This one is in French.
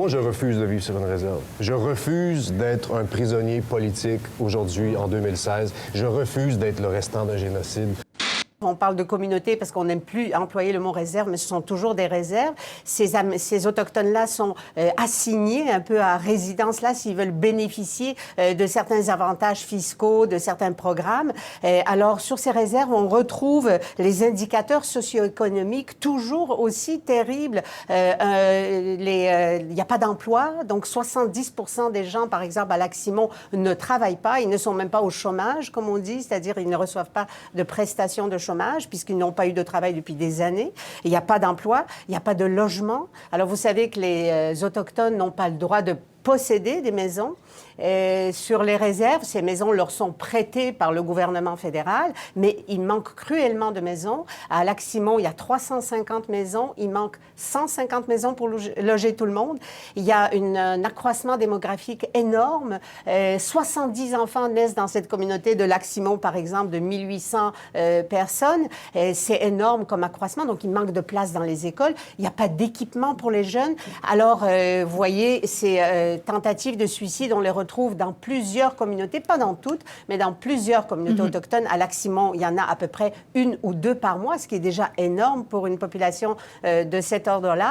Moi, je refuse de vivre sur une réserve. Je refuse d'être un prisonnier politique aujourd'hui, en 2016. Je refuse d'être le restant d'un génocide. On parle de communauté parce qu'on n'aime plus employer le mot réserve, mais ce sont toujours des réserves. Ces Autochtones-là sont assignés un peu à résidence là s'ils veulent bénéficier de certains avantages fiscaux, de certains programmes. Alors, sur ces réserves, on retrouve les indicateurs socio-économiques toujours aussi terribles. Il n'y a pas d'emploi, donc 70% des gens, par exemple, à Lac-Simon, ne travaillent pas. Ils ne sont même pas au chômage, comme on dit, c'est-à-dire ils ne reçoivent pas de prestations de chômage puisqu'ils n'ont pas eu de travail depuis des années. Il n'y a pas d'emploi, il n'y a pas de logement. Alors, vous savez que les Autochtones n'ont pas le droit de posséder des maisons. Sur les réserves, ces maisons leur sont prêtées par le gouvernement fédéral, mais il manque cruellement de maisons. À Lac-Simon, il y a 350 maisons. Il manque 150 maisons pour loger tout le monde. Il y a un accroissement démographique énorme. 70 enfants naissent dans cette communauté de Lac-Simon, par exemple, de 1800 personnes. C'est énorme comme accroissement, donc il manque de place dans les écoles. Il n'y a pas d'équipement pour les jeunes. Alors, vous voyez, ces tentatives de suicide, on les retrouve dans plusieurs communautés, pas dans toutes, mais dans plusieurs communautés autochtones. À Lac-Simon, il y en a à peu près 1 ou 2 par mois, ce qui est déjà énorme pour une population de cet ordre-là.